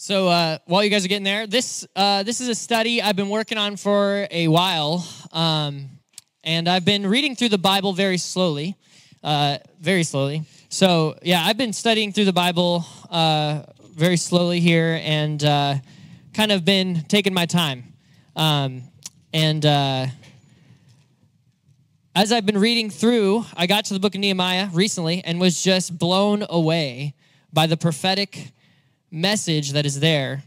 So while you guys are getting there, this is a study I've been working on for a while, and I've been reading through the Bible very slowly. So yeah, I've been studying through the Bible very slowly here, and kind of been taking my time. As I've been reading through, I got to the book of Nehemiah recently and was just blown away by the prophetic message that is there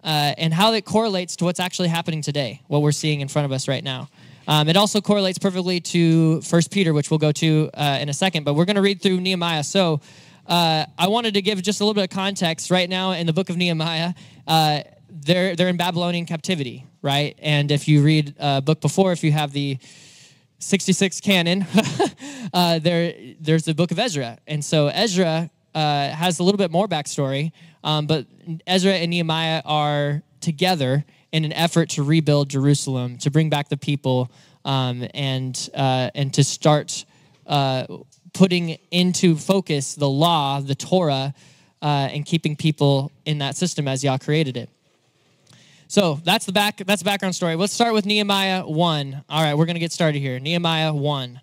and how it correlates to what's actually happening today, what we're seeing in front of us right now. It also correlates perfectly to 1 Peter, which we'll go to in a second, but we're going to read through Nehemiah. So I wanted to give just a little bit of context. Right now in the book of Nehemiah, they're in Babylonian captivity, right? And if you read a book before, if you have the 66 canon, there's the book of Ezra. And so Ezra has a little bit more backstory, but Ezra and Nehemiah are together in an effort to rebuild Jerusalem, to bring back the people, and to start putting into focus the law, the Torah, and keeping people in that system as Yah created it. So that's the background story. Let's start with Nehemiah 1. All right, we're going to get started here. Nehemiah 1.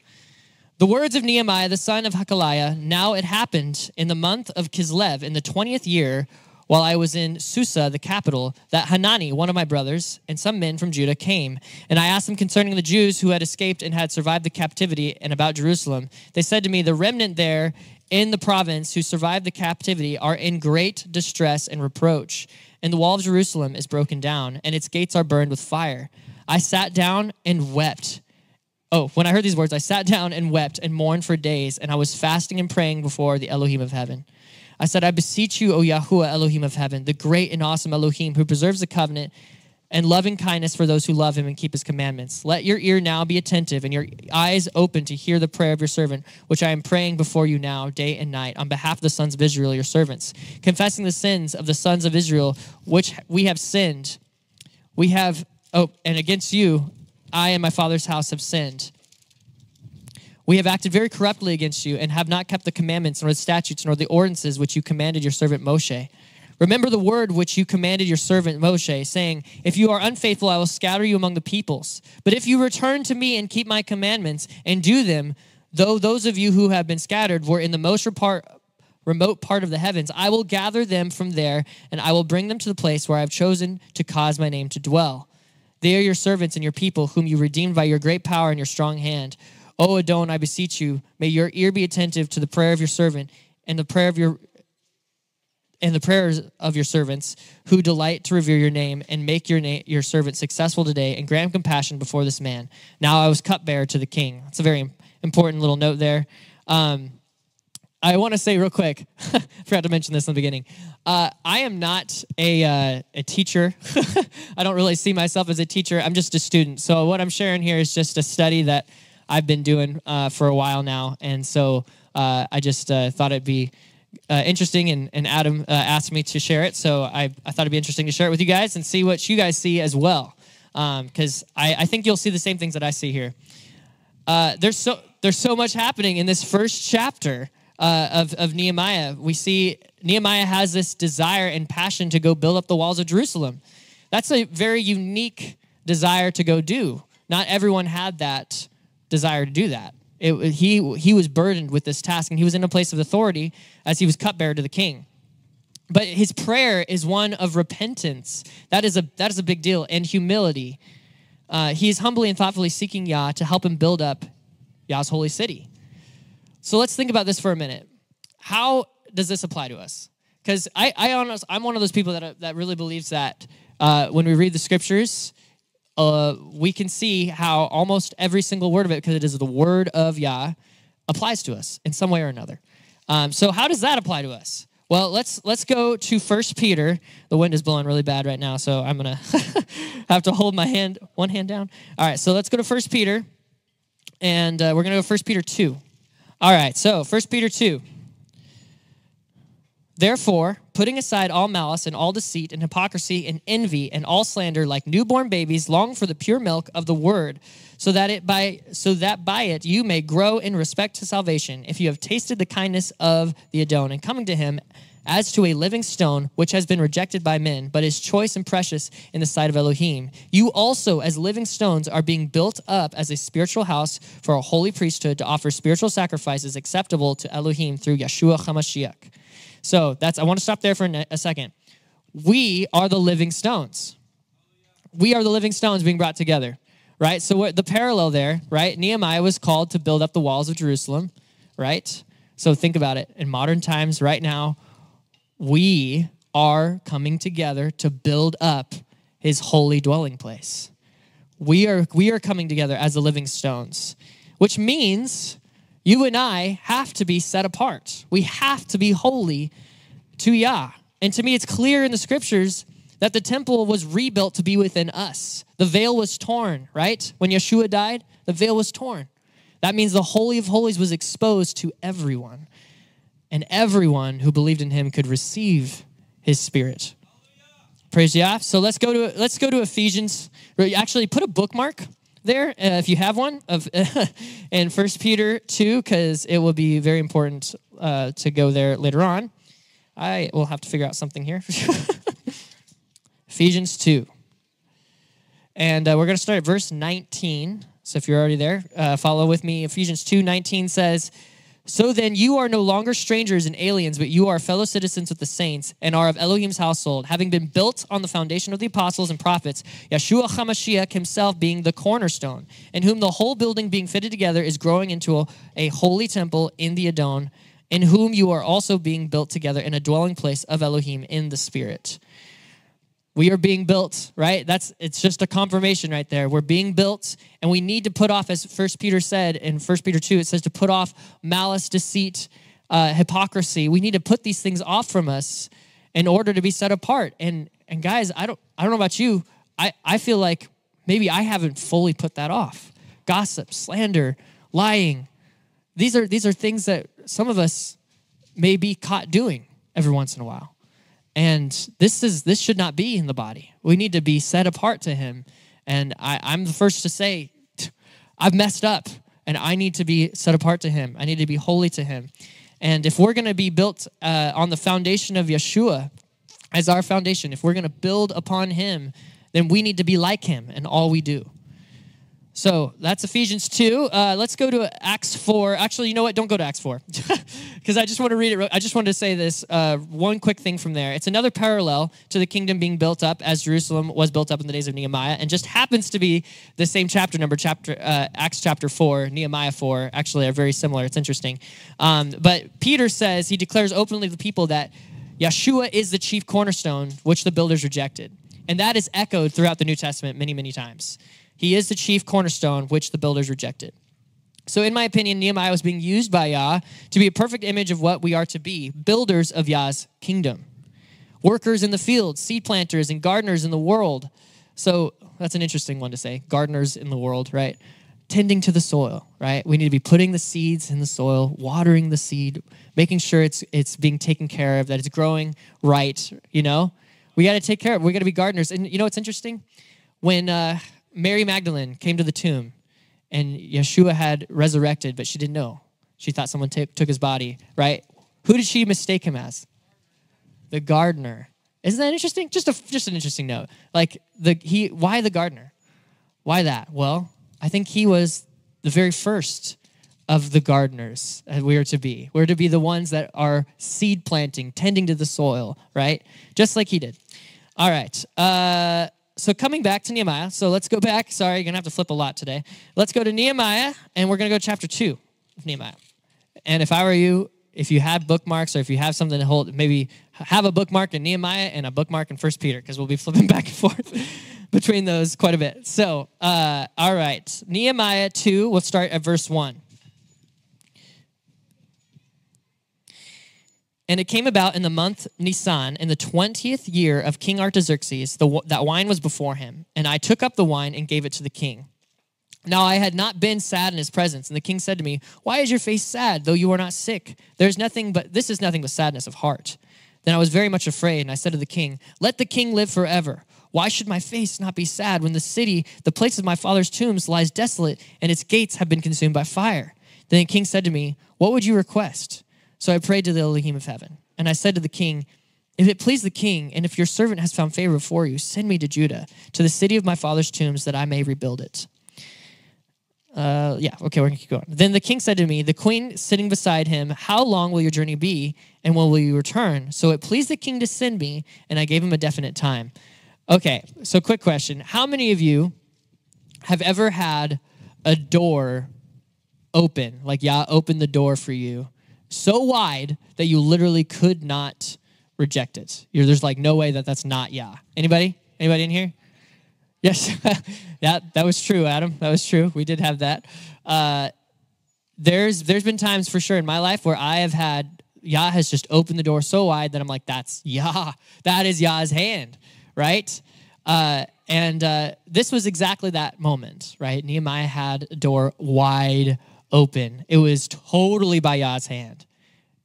The words of Nehemiah, the son of Hakaliah. Now it happened in the month of Kislev, in the 20th year, while I was in Susa, the capital, that Hanani, one of my brothers, and some men from Judah came. And I asked them concerning the Jews who had escaped and had survived the captivity and about Jerusalem. They said to me, the remnant there in the province who survived the captivity are in great distress and reproach. And the wall of Jerusalem is broken down, and its gates are burned with fire. I sat down and wept. Oh, when I heard these words, I sat down and wept and mourned for days, and I was fasting and praying before the Elohim of heaven. I said, I beseech you, O Yahuah, Elohim of heaven, the great and awesome Elohim who preserves the covenant and loving kindness for those who love him and keep his commandments. Let your ear now be attentive and your eyes open to hear the prayer of your servant, which I am praying before you now, day and night, on behalf of the sons of Israel, your servants, confessing the sins of the sons of Israel, which we have sinned. And against you, I and my father's house have sinned. We have acted very corruptly against you and have not kept the commandments nor the statutes nor the ordinances which you commanded your servant Moshe. Remember the word which you commanded your servant Moshe, saying, if you are unfaithful, I will scatter you among the peoples. But if you return to me and keep my commandments and do them, though those of you who have been scattered were in the most remote part of the heavens, I will gather them from there, and I will bring them to the place where I have chosen to cause my name to dwell. They are your servants and your people, whom you redeemed by your great power and your strong hand. O Adon, I beseech you, may your ear be attentive to the prayer of your servant and the prayers of your servants who delight to revere your name, and make your servant successful today, and grant compassion before this man. Now I was cupbearer to the king. That's a very important little note there. I want to say real quick, forgot to mention this in the beginning. I am not a teacher. I don't really see myself as a teacher. I'm just a student. So what I'm sharing here is just a study that I've been doing for a while now. And so I just thought it'd be interesting, and Adam asked me to share it. So I thought it'd be interesting to share it with you guys and see what you guys see as well. Because I think you'll see the same things that I see here. There's so much happening in this first chapter of Nehemiah. We see Nehemiah has this desire and passion to go build up the walls of Jerusalem. That's a very unique desire to go do. Not everyone had that desire to do that. He was burdened with this task, and he was in a place of authority as he was cupbearer to the king. But his prayer is one of repentance. That is a big deal, and humility. He is humbly and thoughtfully seeking Yah to help him build up Yah's holy city. So let's think about this for a minute. How does this apply to us? Because I'm one of those people that really believes that when we read the scriptures, we can see how almost every single word of it, because it is the word of Yah, applies to us in some way or another. So how does that apply to us? Well, let's go to 1 Peter. The wind is blowing really bad right now, so I'm going to have to hold one hand down. All right, so let's go to 1 Peter, and we're going to go 1 Peter 2. All right, so 1 Peter 2. Therefore, putting aside all malice and all deceit and hypocrisy and envy and all slander, like newborn babies, long for the pure milk of the word, so that by it you may grow in respect to salvation, if you have tasted the kindness of the Adon, and coming to him as to a living stone, which has been rejected by men, but is choice and precious in the sight of Elohim. You also, as living stones, are being built up as a spiritual house for a holy priesthood to offer spiritual sacrifices acceptable to Elohim through Yahshua Ha Maschiac. So I want to stop there for a second. We are the living stones. We are the living stones being brought together, right? So the parallel there, right? Nehemiah was called to build up the walls of Jerusalem, right? So think about it. In modern times, right now, we are coming together to build up his holy dwelling place. We are coming together as the living stones, which means you and I have to be set apart. We have to be holy to Yah. And to me, it's clear in the scriptures that the temple was rebuilt to be within us. The veil was torn, right? When Yeshua died, the veil was torn. That means the Holy of Holies was exposed to everyone. And everyone who believed in him could receive his spirit. Praise Yah. So let's go to Ephesians. Actually, put a bookmark there if you have one of in 1 Peter 2, because it will be very important to go there later on. I will have to figure out something here. Ephesians 2. And we're going to start at verse 19. So if you're already there, follow with me. Ephesians 2:19 says, "So then you are no longer strangers and aliens, but you are fellow citizens with the saints and are of Elohim's household, having been built on the foundation of the apostles and prophets, Yahshua Ha Maschiac himself being the cornerstone, in whom the whole building being fitted together is growing into a holy temple in the Adon, in whom you are also being built together in a dwelling place of Elohim in the Spirit." We are being built, right? It's just a confirmation right there. We're being built, and we need to put off, as 1 Peter said in 1 Peter 2, it says to put off malice, deceit, hypocrisy. We need to put these things off from us in order to be set apart. And guys, I don't know about you. I feel like maybe I haven't fully put that off. Gossip, slander, lying. These are things that some of us may be caught doing every once in a while. And this should not be in the body. We need to be set apart to him. And I'm the first to say, I've messed up, and I need to be set apart to him. I need to be holy to him. And if we're going to be built on the foundation of Yeshua as our foundation, if we're going to build upon him, then we need to be like him in all we do. So that's Ephesians 2. Let's go to Acts 4. Actually, you know what? Don't go to Acts 4. Because I just want to read it. I just wanted to say this, one quick thing from there. It's another parallel to the kingdom being built up as Jerusalem was built up in the days of Nehemiah, and just happens to be the same chapter number, Acts chapter 4, Nehemiah 4. Actually, are very similar. It's interesting. But Peter says, he declares openly to the people that Yeshua is the chief cornerstone, which the builders rejected. And that is echoed throughout the New Testament many, many times. He is the chief cornerstone, which the builders rejected. So in my opinion, Nehemiah was being used by Yah to be a perfect image of what we are to be, builders of Yah's kingdom. Workers in the field, seed planters, and gardeners in the world. So that's an interesting one to say, gardeners in the world, right? Tending to the soil, right? We need to be putting the seeds in the soil, watering the seed, making sure it's being taken care of, that it's growing right, you know? We got to take care of it. We got to be gardeners. And you know what's interesting? When Mary Magdalene came to the tomb, and Yeshua had resurrected, but she didn't know. She thought someone took his body, right? Who did she mistake him as? The gardener. Isn't that interesting? Just an interesting note. Like why the gardener? Why that? Well, I think he was the very first of the gardeners that we are to be. We're to be the ones that are seed planting, tending to the soil, right? Just like he did. All right. So coming back to Nehemiah, so let's go back. Sorry, you're going to have to flip a lot today. Let's go to Nehemiah, and we're going to go to chapter 2 of Nehemiah. And if I were you, if you have bookmarks or if you have something to hold, maybe have a bookmark in Nehemiah and a bookmark in 1 Peter, because we'll be flipping back and forth between those quite a bit. So, all right, Nehemiah 2, we'll start at verse 1. And it came about in the month Nisan, in the 20th year of King Artaxerxes, that wine was before him. And I took up the wine and gave it to the king. Now I had not been sad in his presence. And the king said to me, "Why is your face sad, though you are not sick? This is nothing but sadness of heart." Then I was very much afraid, and I said to the king, "Let the king live forever. Why should my face not be sad when the city, the place of my father's tombs, lies desolate, and its gates have been consumed by fire?" Then the king said to me, "What would you request?" So I prayed to the Elohim of heaven. And I said to the king, if it please the king, and if your servant has found favor before you, send me to Judah, to the city of my father's tombs, that I may rebuild it. We're going to keep going. Then the king said to me, the queen sitting beside him, how long will your journey be, and when will you return? So it pleased the king to send me, and I gave him a definite time. Okay, so quick question. How many of you have ever had a door open, like Yah opened the door for you, so wide that you literally could not reject it? There's like no way that's not Yah. Anybody? Anybody in here? Yes. that was true, Adam. That was true. We did have that. There's been times for sure in my life where I have had, Yah has just opened the door so wide that I'm like, that's Yah. That is Yah's hand, right? This was exactly that moment, right? Nehemiah had a door wide open. It was totally by Yah's hand.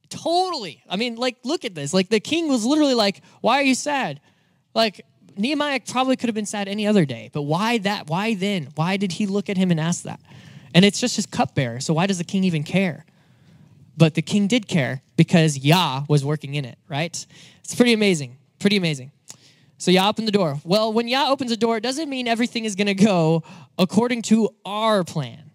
Totally. I mean, like, look at this. Like, the king was literally like, why are you sad? Like, Nehemiah probably could have been sad any other day, but why that? Why then? Why did he look at him and ask that? And it's just his cupbearer, so why does the king even care? But the king did care because Yah was working in it, right? It's pretty amazing, pretty amazing. So Yah opened the door. Well, when Yah opens a door, it doesn't mean everything is going to go according to our plan.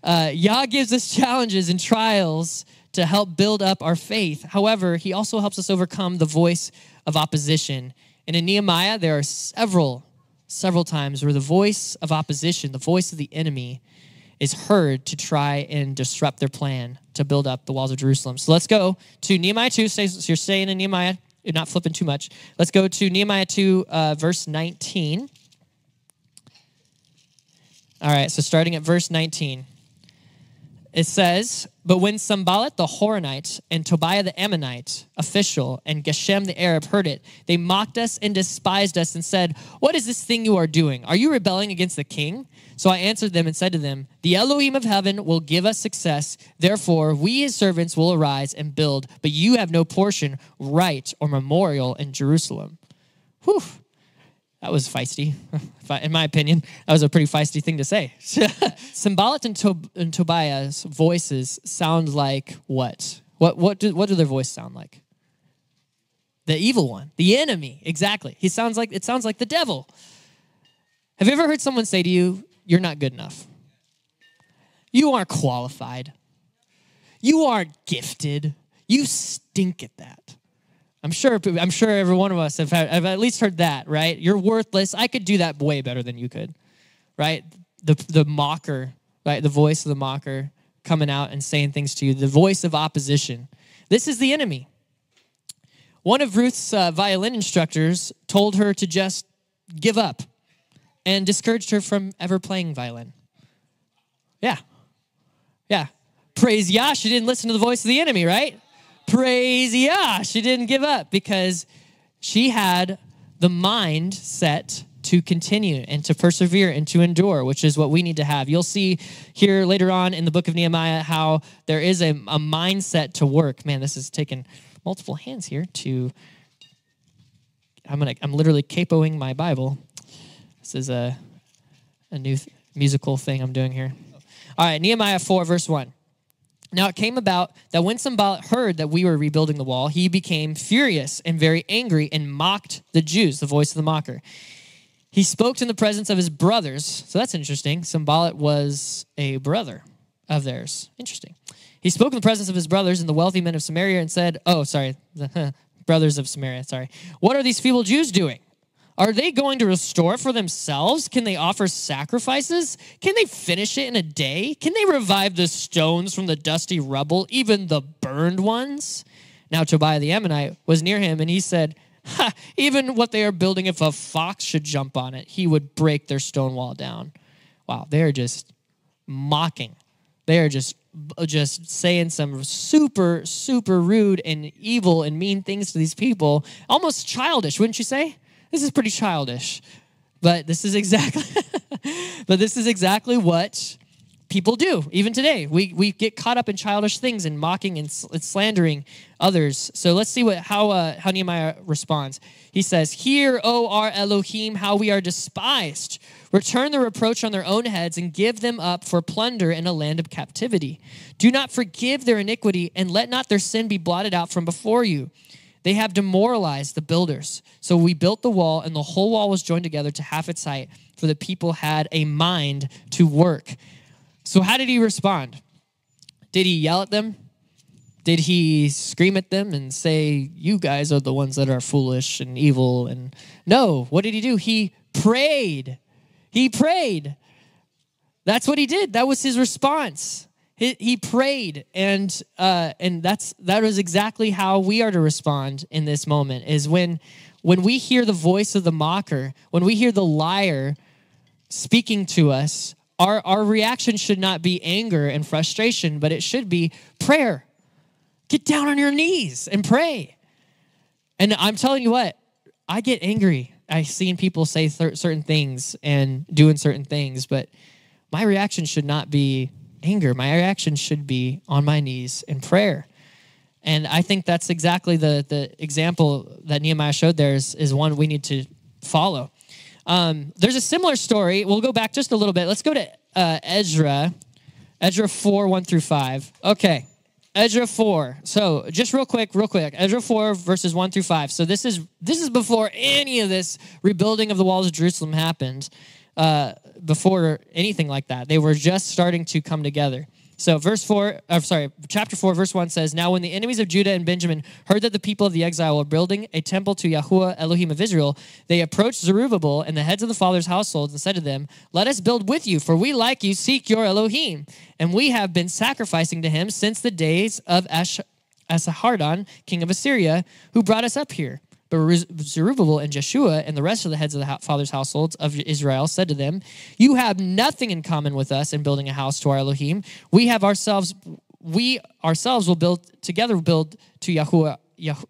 Yah gives us challenges and trials to help build up our faith. However, he also helps us overcome the voice of opposition. And in Nehemiah, there are several times where the voice of opposition, the voice of the enemy, is heard to try and disrupt their plan to build up the walls of Jerusalem. So let's go to Nehemiah 2. So you're staying in Nehemiah, you're not flipping too much. Let's go to Nehemiah 2, verse 19. All right, so starting at verse 19. It says, but when Sanballat the Horonite and Tobiah the Ammonite official and Geshem the Arab heard it, they mocked us and despised us and said, what is this thing you are doing? Are you rebelling against the king? So I answered them and said to them, the Elohim of heaven will give us success. Therefore, we his servants will arise and build, but you have no portion, right, or memorial in Jerusalem. Whew. That was feisty, in my opinion. That was a pretty feisty thing to say. Sanballat and Tobiah's voices sound like what? What do their voices sound like? The evil one, the enemy, exactly. It sounds like the devil. Have you ever heard someone say to you, you're not good enough? You aren't qualified. You aren't gifted. You stink at that. I'm sure every one of us have at least heard that, right? You're worthless. I could do that way better than you could, right? The mocker, right? The voice of the mocker coming out and saying things to you. The voice of opposition. This is the enemy. One of Ruth's violin instructors told her to just give up and discouraged her from ever playing violin. Yeah. Praise Yah, she didn't listen to the voice of the enemy, right? Praise Yah, she didn't give up because she had the mind set to continue and to persevere and to endure, which is what we need to have. You'll see here later on in the book of Nehemiah how there is a mindset to work. Man, this is taking multiple hands here to, I'm literally capoing my Bible. This is a new musical thing I'm doing here. All right, Nehemiah 4, verse 1. Now it came about that when Sanballat heard that we were rebuilding the wall, he became furious and very angry and mocked the Jews, the voice of the mocker. He spoke in the presence of his brothers. So that's interesting. Sanballat was a brother of theirs. Interesting. He spoke in the presence of his brothers and the wealthy men of Samaria and said, the brothers of Samaria, what are these feeble Jews doing? Are they going to restore for themselves? Can they offer sacrifices? Can they finish it in a day? Can they revive the stones from the dusty rubble, even the burned ones? Now Tobiah the Ammonite was near him, and he said, even what they are building, if a fox should jump on it, he would break their stone wall down. Wow, they're just mocking. They are just saying some super, super rude and evil and mean things to these people. Almost childish, wouldn't you say? This is pretty childish, but this is exactly what people do, even today. We get caught up in childish things and mocking and slandering others. So let's see how Nehemiah responds. He says, "Hear, O our Elohim, how we are despised. Return the reproach on their own heads and give them up for plunder in a land of captivity. Do not forgive their iniquity, and let not their sin be blotted out from before you. They have demoralized the builders. So we built the wall, and the whole wall was joined together to half its height, for the people had a mind to work." So how did he respond? Did he yell at them? Did he scream at them and say, "You guys are the ones that are foolish and evil"? And no, what did he do? He prayed. He prayed. That's what he did. That was his response. He prayed, and that was exactly how we are to respond in this moment. Is when we hear the voice of the mocker, when we hear the liar speaking to us, our reaction should not be anger and frustration, but it should be prayer. Get down on your knees and pray. And I'm telling you what, I get angry. I've seen people say certain things and doing certain things, but my reaction should not be anger. My reaction should be on my knees in prayer. And I think that's exactly the example that Nehemiah showed there is one we need to follow. There's a similar story. We'll go back just a little bit. Let's go to Ezra 4, 1 through 5. Okay, Ezra 4. So just real quick. Ezra 4, verses 1 through 5. So this is before any of this rebuilding of the walls of Jerusalem happened, before anything like that. They were just starting to come together. So chapter 4, verse 1 says, "Now when the enemies of Judah and Benjamin heard that the people of the exile were building a temple to Yahuah, Elohim of Israel, they approached Zerubbabel and the heads of the fathers' households and said to them, 'Let us build with you, for we, like you, seek your Elohim. And we have been sacrificing to him since the days of Esarhaddon, king of Assyria, who brought us up here.' But Zerubbabel and Yahshua and the rest of the heads of the fathers' households of Israel said to them, 'You have nothing in common with us in building a house to our Elohim. We ourselves will build to Yahuah,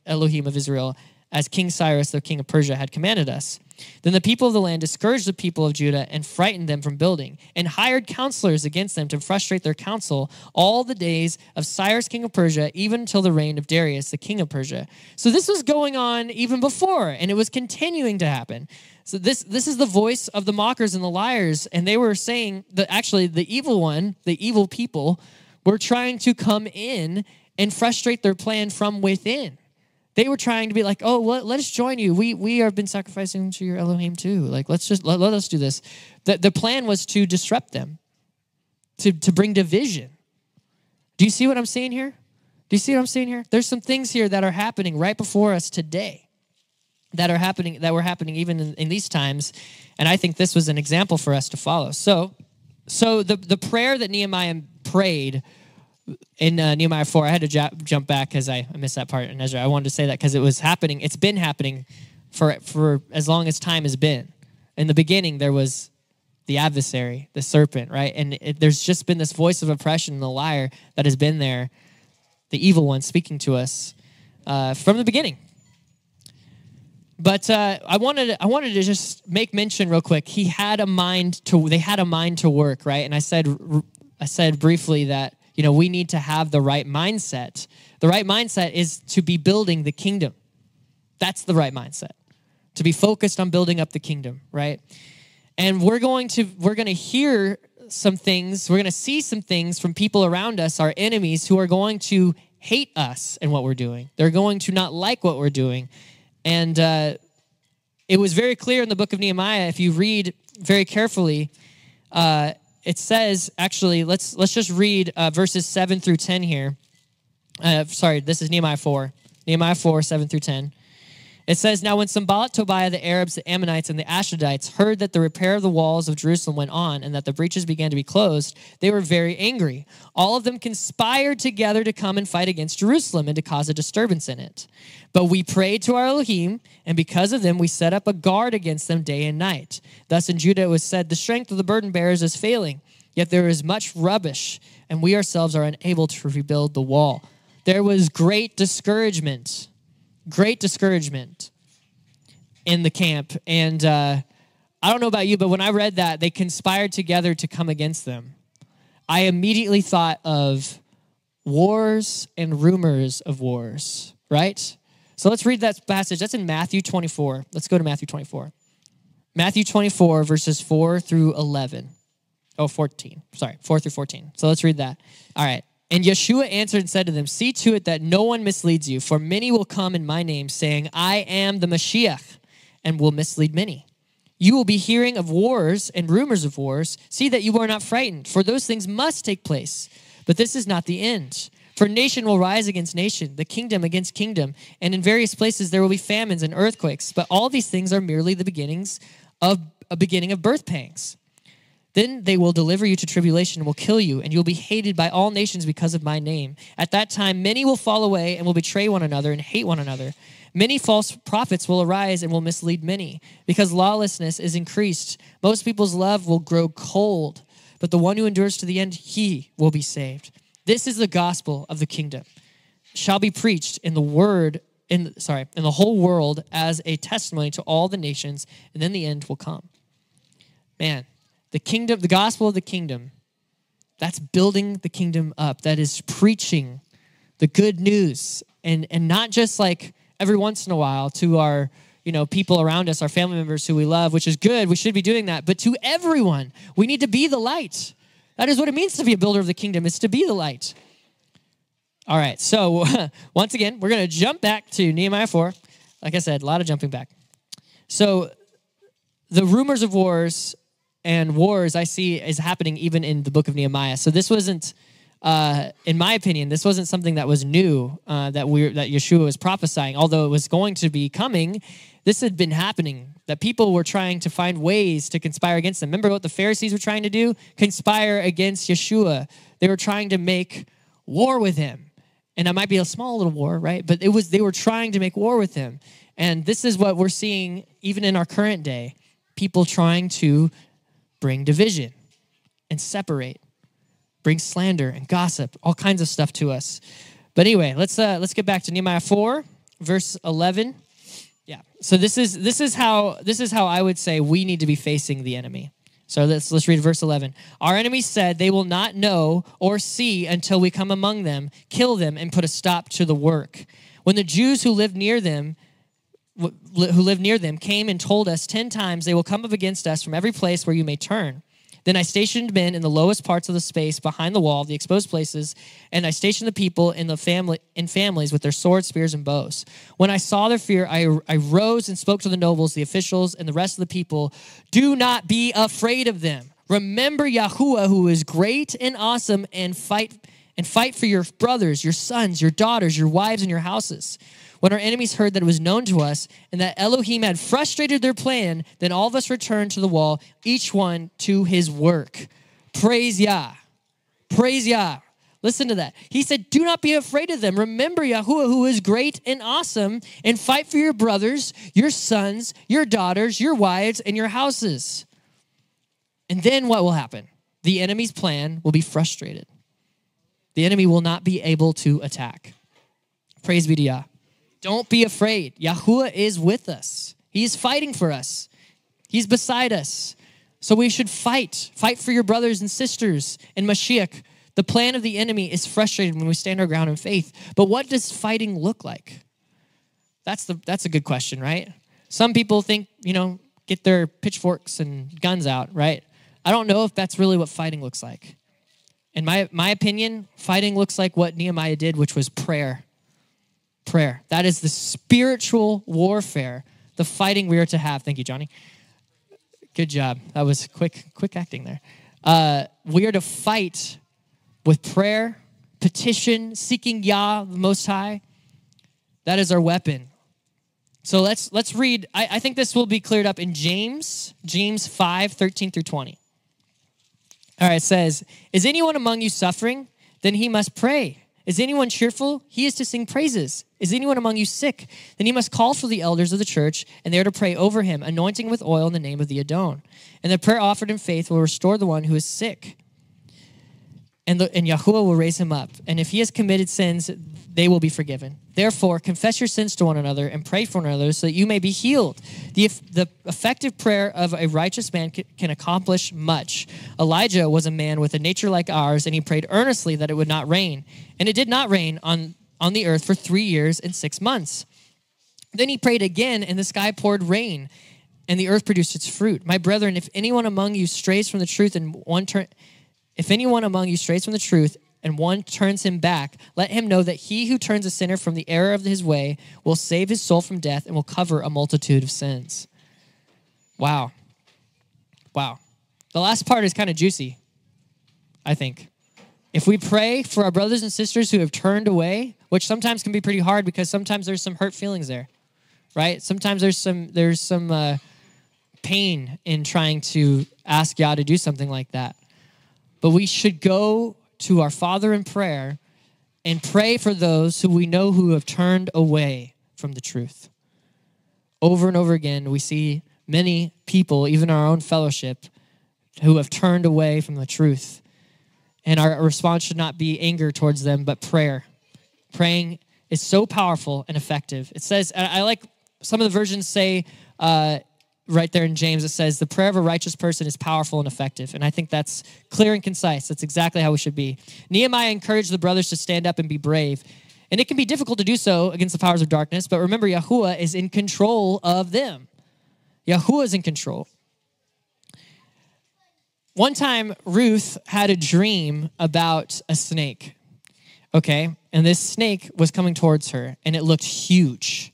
Elohim of Israel, as King Cyrus, the king of Persia, had commanded us.' Then the people of the land discouraged the people of Judah and frightened them from building, and hired counselors against them to frustrate their counsel all the days of Cyrus, king of Persia, even until the reign of Darius, the king of Persia." So this was going on even before, and it was continuing to happen. So this is the voice of the mockers and the liars, and they were saying that actually the evil people were trying to come in and frustrate their plan from within. They were trying to be like, "Oh, let us join you. We have been sacrificing to your Elohim too. Like, let us do this." The plan was to disrupt them, to bring division. Do you see what I'm saying here? There's some things here that are happening right before us today that were happening even in these times. And I think this was an example for us to follow. So the prayer that Nehemiah prayed in Nehemiah 4, I had to jump back because I missed that part in Ezra. I wanted to say that because it was happening. It's been happening for as long as time has been. In the beginning, there was the adversary, the serpent, right? And there's just been this voice of oppression, the liar that has been there, the evil one speaking to us from the beginning. But I wanted to just make mention real quick. They had a mind to work, right? And I said briefly that, we need to have the right mindset. The right mindset is to be building the kingdom. That's the right mindset. To be focused on building up the kingdom, right? And we're going to hear some things, we're going to see some things from people around us, our enemies, who are going to hate us and what we're doing. They're going to not like what we're doing. And it was very clear in the book of Nehemiah, if you read very carefully, it says, actually, let's just read verses 7 through 10 here. This is Nehemiah 4. Nehemiah 4, 7 through 10. It says, "Now when Sanballat, Tobiah, the Arabs, the Ammonites, and the Ashdodites heard that the repair of the walls of Jerusalem went on and that the breaches began to be closed, they were very angry. All of them conspired together to come and fight against Jerusalem and to cause a disturbance in it. But we prayed to our Elohim, and because of them we set up a guard against them day and night. Thus in Judah it was said, 'The strength of the burden bearers is failing, yet there is much rubbish, and we ourselves are unable to rebuild the wall.'" There was great discouragement in the camp. And I don't know about you, but when I read that, they conspired together to come against them. I immediately thought of wars and rumors of wars, right? So let's read that passage. That's in Matthew 24. Let's go to Matthew 24. Matthew 24, verses 4 through 11. Oh, 14. Sorry, 4 through 14. So let's read that. All right. And Yahshua answered and said to them, see to it that no one misleads you, for many will come in my name, saying, I am the Maschiach, and will mislead many. You will be hearing of wars and rumors of wars. See that you are not frightened, for those things must take place. But this is not the end. For nation will rise against nation, the kingdom against kingdom, and in various places there will be famines and earthquakes. But all these things are merely the beginning of birth pangs. Then they will deliver you to tribulation and will kill you, and you will be hated by all nations because of my name. At that time, many will fall away and will betray one another and hate one another. Many false prophets will arise and will mislead many, because lawlessness is increased. Most people's love will grow cold, but the one who endures to the end, he will be saved. This is the gospel of the kingdom. Shall be preached in the whole world as a testimony to all the nations, and then the end will come. Man. The kingdom, the gospel of the kingdom, that's building the kingdom up. That is preaching the good news. And not just like every once in a while to our, people around us, our family members who we love, which is good. We should be doing that. But to everyone, we need to be the light. That is what it means to be a builder of the kingdom, is to be the light. All right, so once again, we're going to jump back to Nehemiah 4. Like I said, a lot of jumping back. So the rumors of wars and wars I see is happening even in the book of Nehemiah. So this wasn't, in my opinion, this wasn't something that was new that Yahshua was prophesying. Although it was going to be coming, this had been happening. That people were trying to find ways to conspire against them. Remember what the Pharisees were trying to do? Conspire against Yahshua. They were trying to make war with him, and that might be a small little war, right? But they were trying to make war with him, and this is what we're seeing even in our current day: people trying to bring division and separate, bring slander and gossip, all kinds of stuff to us. But anyway, let's get back to Nehemiah 4, verse 11. Yeah. So this is how I would say we need to be facing the enemy. So let's read verse 11. Our enemies said they will not know or see until we come among them, kill them, and put a stop to the work. When the Jews who lived near them came and told us 10 times, they will come up against us from every place where you may turn. Then I stationed men in the lowest parts of the space behind the wall, the exposed places, and I stationed the people in families with their swords, spears, and bows. When I saw their fear, I rose and spoke to the nobles, the officials, and the rest of the people. Do not be afraid of them. Remember Yahuah, who is great and awesome, and fight for your brothers, your sons, your daughters, your wives, and your houses. When our enemies heard that it was known to us and that Elohim had frustrated their plan, then all of us returned to the wall, each one to his work. Praise Yah. Praise Yah. Listen to that. He said, do not be afraid of them. Remember Yahuah, who is great and awesome, and fight for your brothers, your sons, your daughters, your wives, and your houses. And then what will happen? The enemy's plan will be frustrated. The enemy will not be able to attack. Praise be to Yah. Don't be afraid. Yahuah is with us. He's fighting for us. He's beside us. So we should fight. Fight for your brothers and sisters in Maschiac. The plan of the enemy is frustrated when we stand our ground in faith. But what does fighting look like? That's a good question, right? Some people think, get their pitchforks and guns out, right? I don't know if that's really what fighting looks like. In my opinion, fighting looks like what Nehemiah did, which was prayer. Prayer. That is the spiritual warfare, the fighting we are to have. Thank you, Johnny. Good job. That was quick acting there. We are to fight with prayer, petition, seeking Yah, the Most High. That is our weapon. So let's read. I think this will be cleared up in James 5, 13 through 20. All right, it says, is anyone among you suffering? Then he must pray. Is anyone cheerful? He is to sing praises. Is anyone among you sick? Then he must call for the elders of the church, and they are to pray over him, anointing with oil in the name of the Adon. And the prayer offered in faith will restore the one who is sick. and Yahuah will raise him up. And if he has committed sins, they will be forgiven. Therefore, confess your sins to one another and pray for one another so that you may be healed. The effective prayer of a righteous man can accomplish much. Elijah was a man with a nature like ours, and he prayed earnestly that it would not rain. And it did not rain on the earth for 3 years and 6 months. Then he prayed again, and the sky poured rain, and the earth produced its fruit. My brethren, if anyone among you strays from the truth and one turns him back, let him know that he who turns a sinner from the error of his way will save his soul from death and will cover a multitude of sins. Wow. The last part is kind of juicy, I think. If we pray for our brothers and sisters who have turned away, which sometimes can be pretty hard because sometimes there's some hurt feelings there, right? Sometimes there's some pain in trying to ask Yah to do something like that. But we should go to our Father in prayer and pray for those who we know who have turned away from the truth. Over and over again, we see many people, even our own fellowship, who have turned away from the truth. And our response should not be anger towards them, but prayer. Praying is so powerful and effective. It says, I like some of the versions say, right there in James, it says, the prayer of a righteous person is powerful and effective. And I think that's clear and concise. That's exactly how we should be. Nehemiah encouraged the brothers to stand up and be brave. And it can be difficult to do so against the powers of darkness, but remember, Yahuah is in control of them. Yahuah is in control. One time, Ruth had a dream about a snake, okay? And this snake was coming towards her, and it looked huge.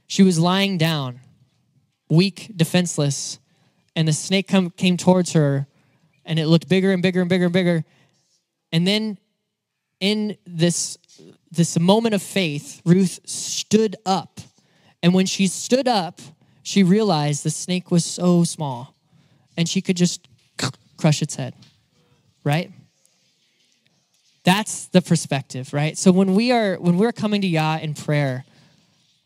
She was lying down, weak, defenseless, and the snake came towards her, and it looked bigger and bigger and bigger and bigger. And then in this moment of faith, Ruth stood up. And when she stood up, she realized the snake was so small, and she could just crush its head, right? That's the perspective, right? So when we're coming to Yah in prayer,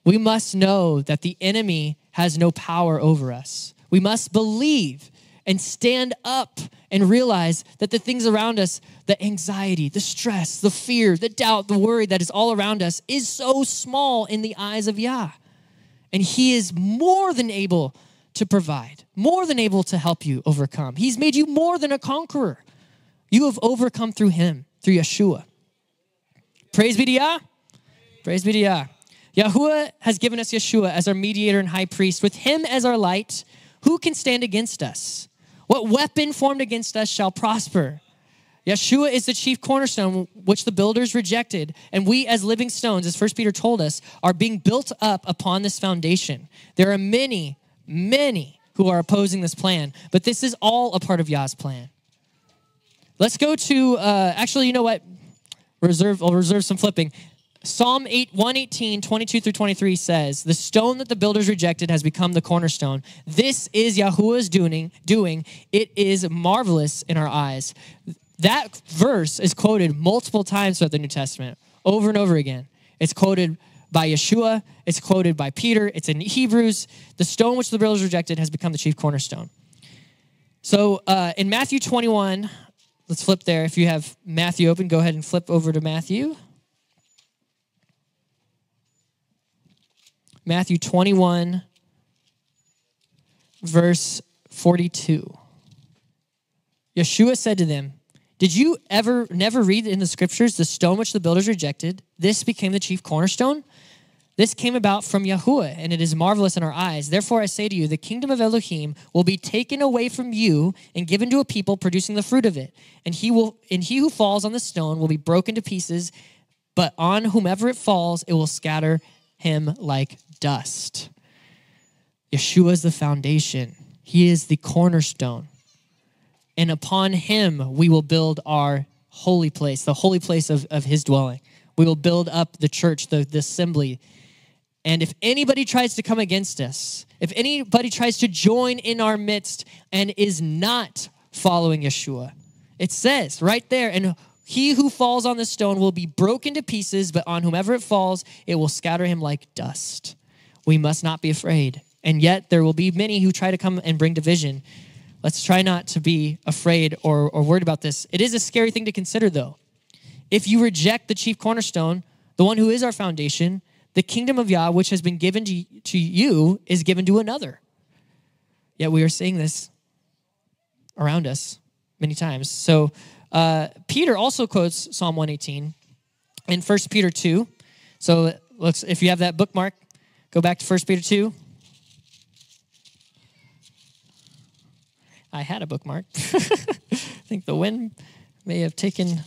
we must know that the enemy has no power over us. We must believe and stand up and realize that the things around us, the anxiety, the stress, the fear, the doubt, the worry that is all around us is so small in the eyes of Yah. And he is more than able to provide, more than able to help you overcome. He's made you more than a conqueror. You have overcome through him, through Yeshua. Praise be to Yah. Praise be to Yah. Yahuah has given us Yeshua as our mediator and high priest. With him as our light, who can stand against us? What weapon formed against us shall prosper? Yeshua is the chief cornerstone, which the builders rejected. And we as living stones, as 1 Peter told us, are being built up upon this foundation. There are many who are opposing this plan, but this is all a part of Yah's plan. Let's go to, actually, you know what? I'll reserve some flipping. Psalm 118, 22 through 23 says, the stone that the builders rejected has become the cornerstone. This is Yahuah's doing. It is marvelous in our eyes. That verse is quoted multiple times throughout the New Testament, over and over again. It's quoted by Yeshua. It's quoted by Peter. It's in Hebrews. The stone which the builders rejected has become the chief cornerstone. So in Matthew 21, let's flip there. If you have Matthew open, go ahead and flip over to Matthew. Matthew 21, verse 42. Yeshua said to them, did you never read in the scriptures, the stone which the builders rejected, this became the chief cornerstone? This came about from Yahuah, and it is marvelous in our eyes. Therefore I say to you, the kingdom of Elohim will be taken away from you and given to a people producing the fruit of it. And he who falls on the stone will be broken to pieces, but on whomever it falls, it will scatter him like dust. Yeshua is the foundation. He is the cornerstone. And upon him, we will build our holy place, the holy place of his dwelling. We will build up the church, the assembly. And if anybody tries to come against us, if anybody tries to join in our midst and is not following Yeshua, it says right there, and he who falls on the stone will be broken to pieces, but on whomever it falls, it will scatter him like dust. We must not be afraid. And yet there will be many who try to come and bring division. Let's try not to be afraid or worried about this. It is a scary thing to consider, though. If you reject the chief cornerstone, the one who is our foundation, the kingdom of Yah, which has been given to you, is given to another. Yet we are seeing this around us many times. So Peter also quotes Psalm 118 in 1 Peter 2. So if you have that bookmark, go back to 1 Peter 2. I had a bookmark. I think the wind may have taken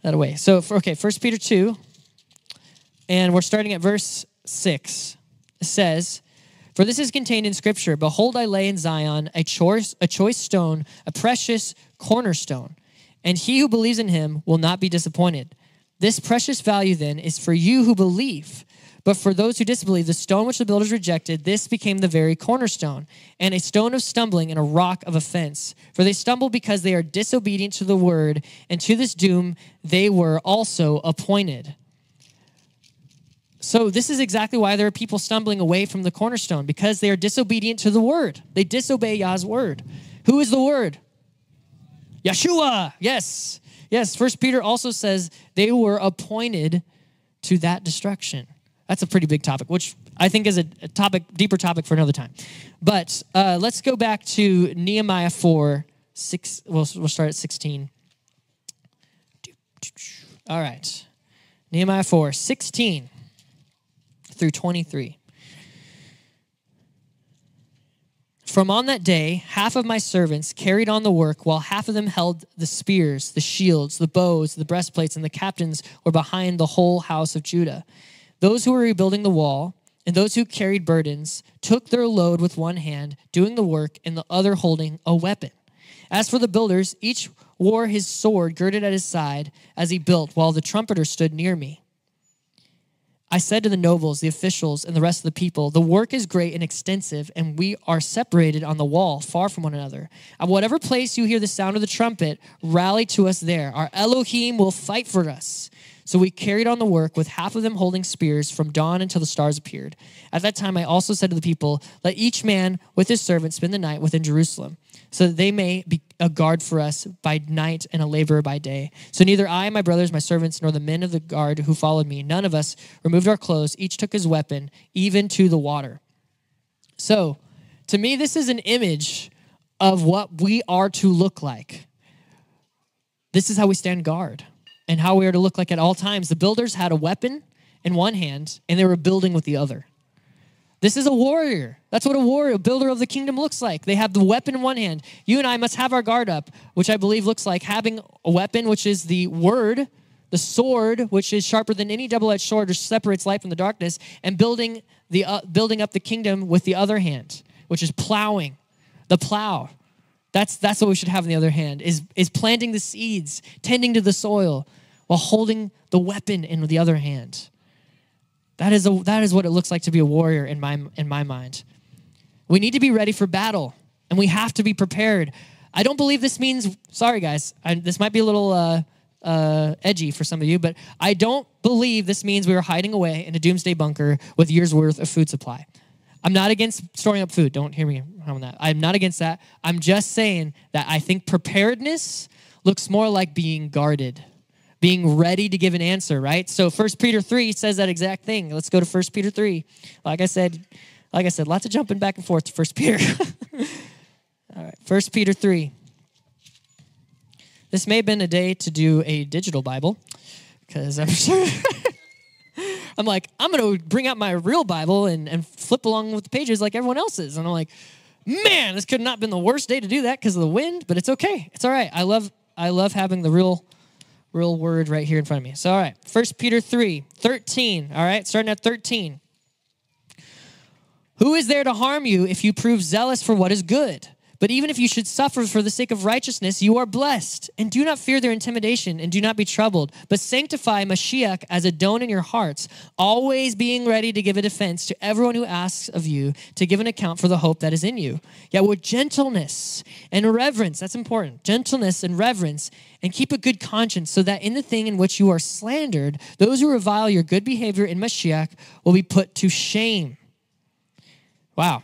that away. So, 1 Peter 2, and we're starting at verse 6. It says, "For this is contained in Scripture, Behold, I lay in Zion a choice stone, a precious cornerstone, and he who believes in him will not be disappointed. This precious value then is for you who believe. But for those who disbelieve, the stone which the builders rejected, this became the very cornerstone, and a stone of stumbling and a rock of offense. For they stumble because they are disobedient to the word, and to this doom they were also appointed." So this is exactly why there are people stumbling away from the cornerstone, because they are disobedient to the word. They disobey Yah's word. Who is the word? Yahshua. Yes. 1 Peter also says they were appointed to that destruction. That's a pretty big topic, which I think is a deeper topic for another time. But let's go back to Nehemiah 4, 6. We'll start at 16. All right. Nehemiah 4, 16 through 23. "From on that day, half of my servants carried on the work, while half of them held the spears, the shields, the bows, the breastplates, and the captains were behind the whole house of Judah. Those who were rebuilding the wall and those who carried burdens took their load with one hand, doing the work, and the other holding a weapon. As for the builders, each wore his sword girded at his side as he built, while the trumpeter stood near me. I said to the nobles, the officials, and the rest of the people, the work is great and extensive, and we are separated on the wall, far from one another. At whatever place you hear the sound of the trumpet, rally to us there. Our Elohim will fight for us. So we carried on the work, with half of them holding spears from dawn until the stars appeared. At that time I also said to the people, let each man with his servant spend the night within Jerusalem, so that they may be a guard for us by night and a laborer by day. So neither I, my brothers, my servants, nor the men of the guard who followed me, none of us removed our clothes. Each took his weapon, even to the water." So to me, this is an image of what we are to look like. This is how we stand guard and how we are to look like at all times. The builders had a weapon in one hand, and they were building with the other. This is a warrior. That's what a warrior, a builder of the kingdom looks like. They have the weapon in one hand. You and I must have our guard up, which I believe looks like having a weapon, which is the word, the sword, which is sharper than any double-edged sword, which separates light from the darkness, and building up the kingdom with the other hand, which is plowing, the plow. That's what we should have in the other hand, is planting the seeds, tending to the soil, while holding the weapon in the other hand. That is what it looks like to be a warrior in my mind. We need to be ready for battle, and we have to be prepared. I don't believe this means, sorry guys, this might be a little edgy for some of you, but I don't believe this means we are hiding away in a doomsday bunker with years worth of food supply. I'm not against storing up food. Don't hear me on that. I'm not against that. I'm just saying that I think preparedness looks more like being guarded, being ready to give an answer, right? So 1 Peter 3 says that exact thing. Let's go to 1 Peter 3. Like I said, lots of jumping back and forth to 1 Peter. All right, 1 Peter 3. This may have been a day to do a digital Bible, because I'm sure I'm like, I'm going to bring out my real Bible and flip along with the pages like everyone else is. And I'm like, man, this could not have been the worst day to do that because of the wind, but it's okay. It's all right. I love having the real word right here in front of me. So, all right, 1 Peter 3, 13, all right, starting at 13. "Who is there to harm you if you prove zealous for what is good? But even if you should suffer for the sake of righteousness, you are blessed. And do not fear their intimidation, and do not be troubled. But sanctify Maschiac as Adon in your hearts, always being ready to give a defense to everyone who asks of you to give an account for the hope that is in you. Yet with gentleness and reverence," that's important, "gentleness and reverence, and keep a good conscience, so that in the thing in which you are slandered, those who revile your good behavior in Maschiac will be put to shame." Wow.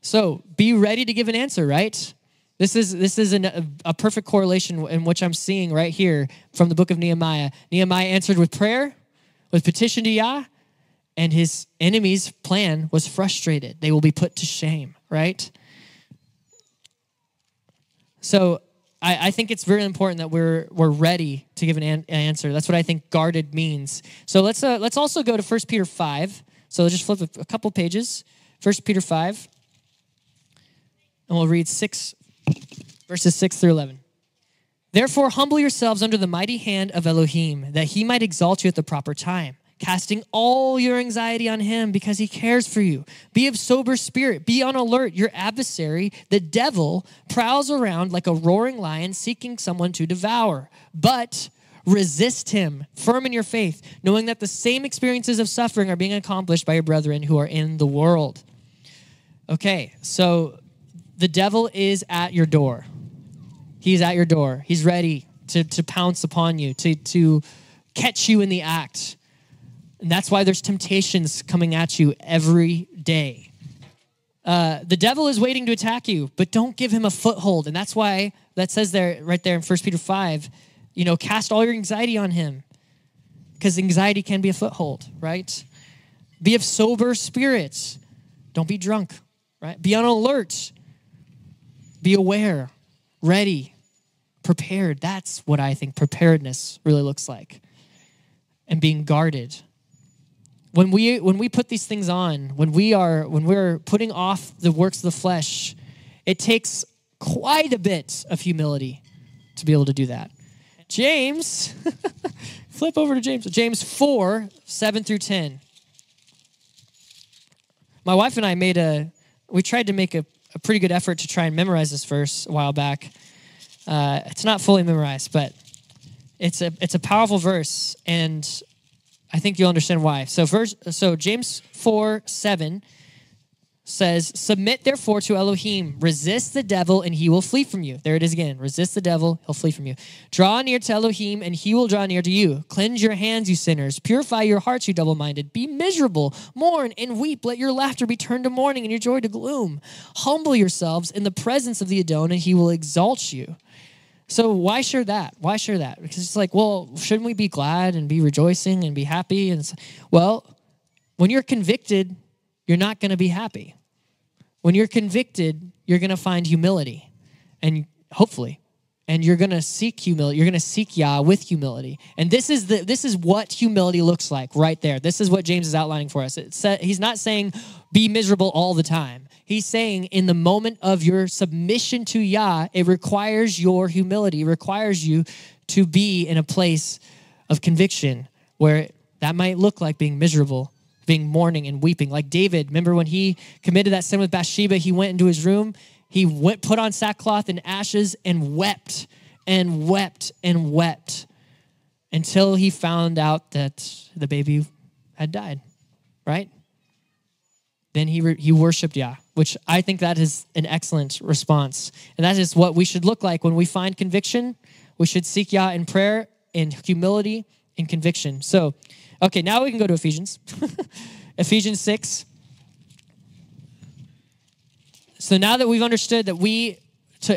So be ready to give an answer, right? This is a perfect correlation in which I'm seeing right here from the book of Nehemiah. Nehemiah answered with prayer, with petition to Yah, and his enemy's plan was frustrated. They will be put to shame, right? So I think it's very important that we're ready to give an answer. That's what I think guarded means. So let's also go to 1 Peter 5. So just flip a couple pages. 1 Peter 5. And we'll read verses 6 through 11. Therefore, humble yourselves under the mighty hand of Elohim, that he might exalt you at the proper time, casting all your anxiety on him because he cares for you. Be of sober spirit. Be on alert. Your adversary, the devil, prowls around like a roaring lion seeking someone to devour. But resist him, firm in your faith, knowing that the same experiences of suffering are being accomplished by your brethren who are in the world. Okay, so the devil is at your door. He's at your door. He's ready to pounce upon you, to catch you in the act. And that's why there's temptations coming at you every day. The devil is waiting to attack you, but don't give him a foothold. And that's why that says there, right there in 1 Peter 5, cast all your anxiety on him, because anxiety can be a foothold, right? Be of sober spirits. Don't be drunk, right? Be on alert. Be aware, ready, prepared. That's what I think preparedness really looks like. And being guarded. When we put these things on, when we're putting off the works of the flesh, it takes quite a bit of humility to be able to do that. James, flip over to James. James 4, 7 through 10. My wife and I we tried to make a pretty good effort to try and memorize this verse a while back. It's not fully memorized, but it's a powerful verse, and I think you'll understand why. So James 4, 7 says, submit therefore to Elohim, resist the devil and he will flee from you. There it is again. Resist the devil, he'll flee from you. Draw near to Elohim and he will draw near to you. Cleanse your hands, you sinners. Purify your hearts, you double-minded. Be miserable, mourn and weep. Let your laughter be turned to mourning and your joy to gloom. Humble yourselves in the presence of the Adon and he will exalt you. So why share that? Why share that? Because it's like, well, shouldn't we be glad and be rejoicing and be happy? And well, when you're convicted, you're not going to be happy. When you're convicted, you're going to find humility, and hopefully, and you're going to seek humility. You're going to seek Yah with humility, and this is what humility looks like right there. This is what James is outlining for us. He's not saying be miserable all the time. He's saying in the moment of your submission to Yah, it requires your humility. It requires you to be in a place of conviction where that might look like being miserable, being mourning and weeping. Like David, remember when he committed that sin with Bathsheba, he went into his room, put on sackcloth and ashes and wept and wept and wept until he found out that the baby had died, right? Then he worshiped Yah, which I think that is an excellent response. And that is what we should look like when we find conviction. We should seek Yah in prayer, in humility, in conviction. So, okay, now we can go to Ephesians. Ephesians 6. So now that we've understood that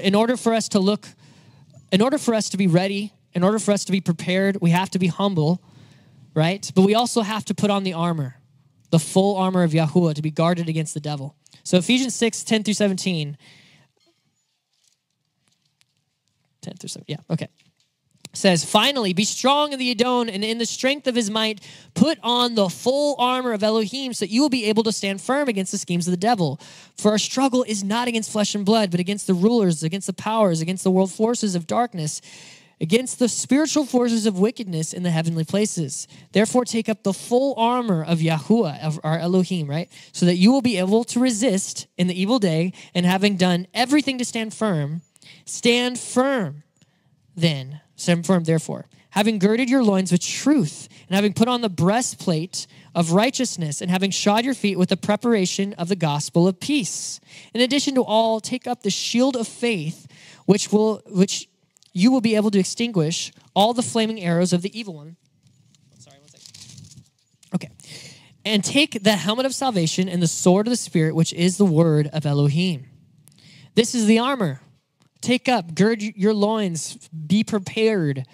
in order for us to be ready, in order for us to be prepared, we have to be humble, right? But we also have to put on the armor, the full armor of Yahuah, to be guarded against the devil. So Ephesians 6, 10 through 17. 10 through 7, yeah, okay. Says, finally, be strong in the Adon and in the strength of his might, put on the full armor of Elohim so that you will be able to stand firm against the schemes of the devil. For our struggle is not against flesh and blood, but against the rulers, against the powers, against the world forces of darkness, against the spiritual forces of wickedness in the heavenly places. Therefore, take up the full armor of Yahuah, of our Elohim, right? So that you will be able to resist in the evil day, and having done everything to stand firm then. Stand firm, therefore, having girded your loins with truth, and having put on the breastplate of righteousness, and having shod your feet with the preparation of the gospel of peace. In addition to all, take up the shield of faith, which you will be able to extinguish all the flaming arrows of the evil one. Sorry, one second. Okay. And take the helmet of salvation and the sword of the Spirit, which is the word of Elohim. This is the armor. Take up, gird your loins, be prepared.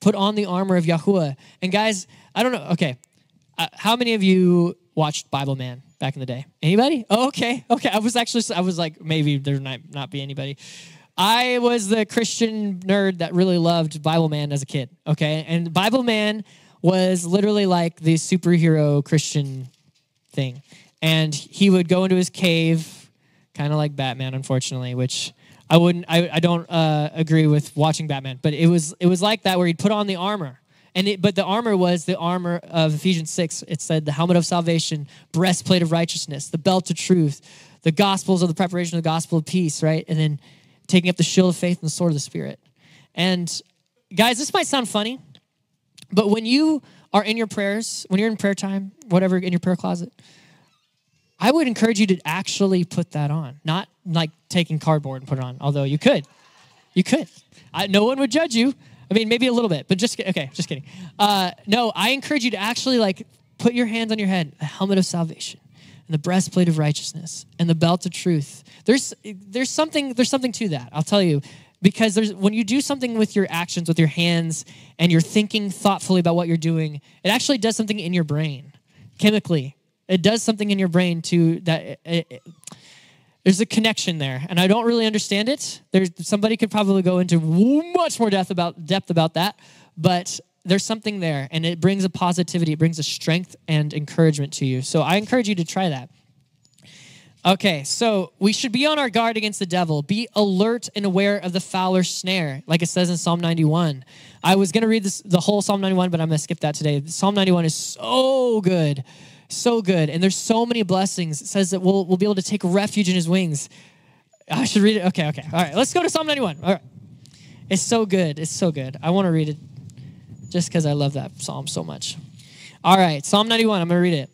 Put on the armor of Yahuah. And guys, I don't know, okay. How many of you watched Bible Man back in the day? Anybody? Oh, okay. I was like, maybe there might not be anybody. I was the Christian nerd that really loved Bible Man as a kid, okay? And Bible Man was literally like the superhero Christian thing. And he would go into his cave, kind of like Batman, unfortunately, which I don't agree with watching Batman, but it was like that where he'd put on the armor. But the armor was the armor of Ephesians 6. It said the helmet of salvation, breastplate of righteousness, the belt of truth, the gospels of the preparation of the gospel of peace, right? And then taking up the shield of faith and the sword of the Spirit. And guys, this might sound funny, but when you are in your prayers, when you're in prayer time, whatever, in your prayer closet, I would encourage you to actually put that on. Not like taking cardboard and put it on, although you could. You could. No one would judge you. I mean, maybe a little bit, but just kidding. No, I encourage you to actually like put your hands on your head, the helmet of salvation, and the breastplate of righteousness, and the belt of truth. There's something to that, I'll tell you, because when you do something with your actions, with your hands, and you're thinking thoughtfully about what you're doing, it actually does something in your brain, chemically. It does something in your brain too that there's a connection there, and I don't really understand it. Somebody could probably go into much more depth about that, but there's something there, and it brings a positivity, it brings a strength and encouragement to you. So I encourage you to try that. Okay, so we should be on our guard against the devil. Be alert and aware of the fowler's snare, like it says in Psalm 91. I was going to read the whole Psalm 91, but I'm going to skip that today. Psalm 91 is so good. So good. And there's so many blessings. It says that we'll be able to take refuge in his wings. I should read it. Okay. All right. Let's go to Psalm 91. All right. It's so good. I want to read it just because I love that psalm so much. All right. Psalm 91. I'm going to read it.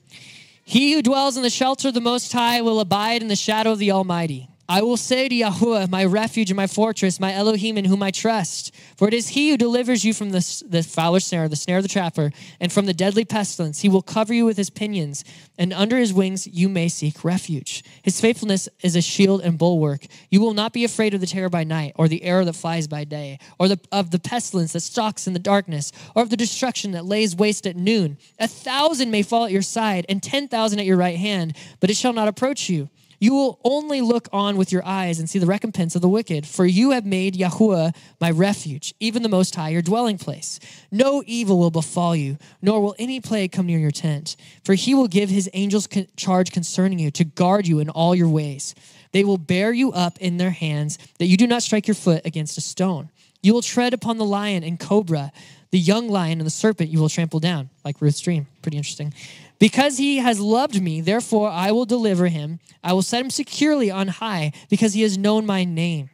He who dwells in the shelter of the Most High will abide in the shadow of the Almighty. I will say to Yahuah, my refuge and my fortress, my Elohim in whom I trust. For it is he who delivers you from the fowler's snare, the snare of the trapper, and from the deadly pestilence. He will cover you with his pinions, and under his wings you may seek refuge. His faithfulness is a shield and bulwark. You will not be afraid of the terror by night, or the arrow that flies by day, or of the pestilence that stalks in the darkness, or of the destruction that lays waste at noon. 1,000 may fall at your side, and 10,000 at your right hand, but it shall not approach you. You will only look on with your eyes and see the recompense of the wicked, for you have made Yahuah my refuge, even the Most High, your dwelling place. No evil will befall you, nor will any plague come near your tent, for he will give his angels charge concerning you to guard you in all your ways. They will bear you up in their hands, that you do not strike your foot against a stone. You will tread upon the lion and cobra, the young lion and the serpent you will trample down, like Ruth's dream. Pretty interesting. Because he has loved me, therefore I will deliver him. I will set him securely on high, because he has known my name.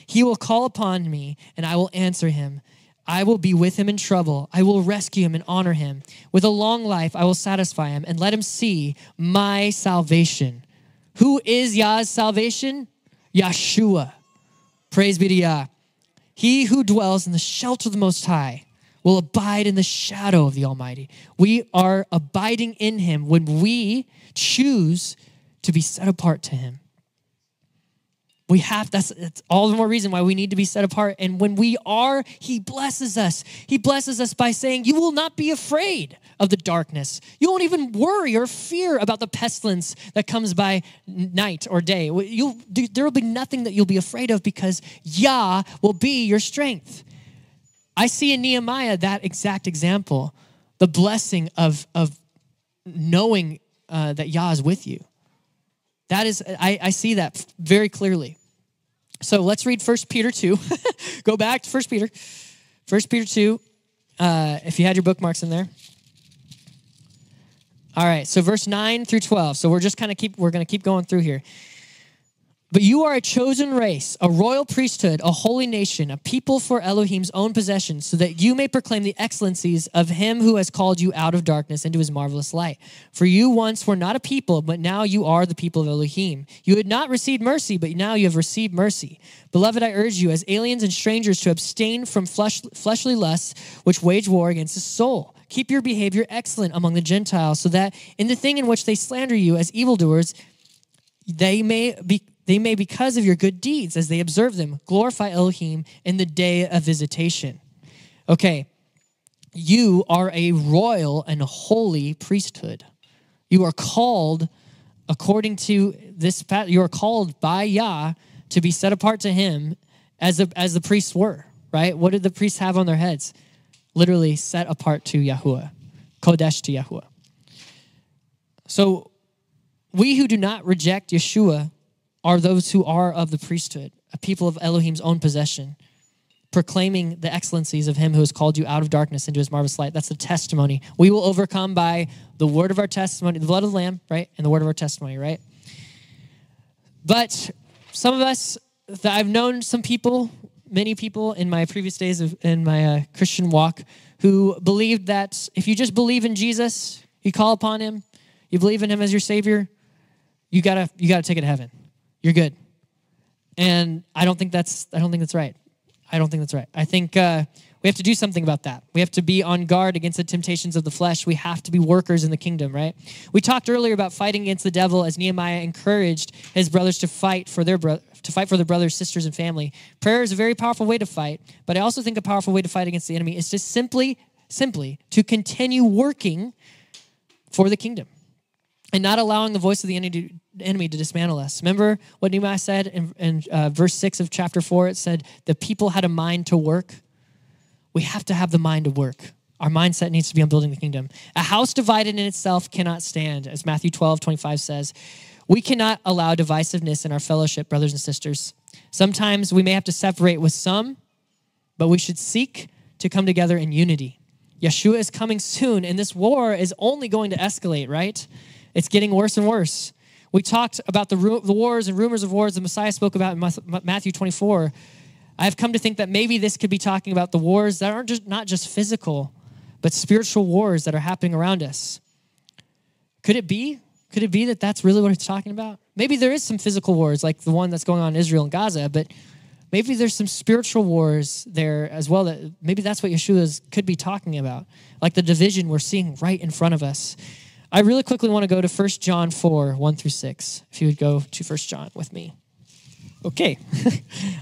He will call upon me, and I will answer him. I will be with him in trouble. I will rescue him and honor him. With a long life I will satisfy him and let him see my salvation. Who is Yah's salvation? Yahshua. Praise be to Yah. He who dwells in the shelter of the Most High will abide in the shadow of the Almighty. We are abiding in him when we choose to be set apart to him. That's all the more reason why we need to be set apart. And when we are, he blesses us. He blesses us by saying, you will not be afraid of the darkness. You won't even worry or fear about the pestilence that comes by night or day. There will be nothing that you'll be afraid of, because Yah will be your strength. I see in Nehemiah that exact example, the blessing of knowing that Yah is with you. That is, I see that very clearly. So let's read 1 Peter 2. Go back to 1 Peter. 1 Peter 2, if you had your bookmarks in there. All right, so verse 9 through 12. So we're going to keep going through here. But you are a chosen race, a royal priesthood, a holy nation, a people for Elohim's own possession, so that you may proclaim the excellencies of him who has called you out of darkness into his marvelous light. For you once were not a people, but now you are the people of Elohim. You had not received mercy, but now you have received mercy. Beloved, I urge you as aliens and strangers to abstain from fleshly lusts which wage war against the soul. Keep your behavior excellent among the Gentiles, so that in the thing in which they slander you as evildoers, they may they may, because of your good deeds, as they observe them, glorify Elohim in the day of visitation. Okay, you are a royal and holy priesthood. You are called, according to this, you are called by Yah to be set apart to him as the priests were, right? What did the priests have on their heads? Literally set apart to Yahuah, Kodesh to Yahuah. So we who do not reject Yeshua are those who are of the priesthood, a people of Elohim's own possession, proclaiming the excellencies of him who has called you out of darkness into his marvelous light. That's the testimony. We will overcome by the word of our testimony, the blood of the Lamb, right? And the word of our testimony, right? But some of us, I've known some people, many people in my previous days in my Christian walk who believed that if you just believe in Jesus, you call upon him, you believe in him as your Savior, you gotta take it to heaven. You're good. And I don't think that's right. I think we have to do something about that. We have to be on guard against the temptations of the flesh. We have to be workers in the kingdom, right? We talked earlier about fighting against the devil as Nehemiah encouraged his brothers to fight for their brothers, sisters, and family. Prayer is a very powerful way to fight, but I also think a powerful way to fight against the enemy is just simply to continue working for the kingdom and not allowing the voice of the enemy to dismantle us. Remember what Nehemiah said in verse 6 of chapter 4? It said, the people had a mind to work. We have to have the mind to work. Our mindset needs to be on building the kingdom. A house divided in itself cannot stand, as Matthew 12:25 says. We cannot allow divisiveness in our fellowship, brothers and sisters. Sometimes we may have to separate with some, but we should seek to come together in unity. Yeshua is coming soon, and this war is only going to escalate, right? It's getting worse and worse. We talked about the wars and rumors of wars the Messiah spoke about in Matthew 24. I've come to think that maybe this could be talking about the wars that aren't not just physical, but spiritual wars that are happening around us. Could it be? Could it be that that's really what it's talking about? Maybe there is some physical wars like the one that's going on in Israel and Gaza, but maybe there's some spiritual wars there as well. That maybe that's what Yeshua could be talking about, like the division we're seeing right in front of us. I really quickly want to go to 1 John 4, 1-6. If you would go to 1 John with me. Okay.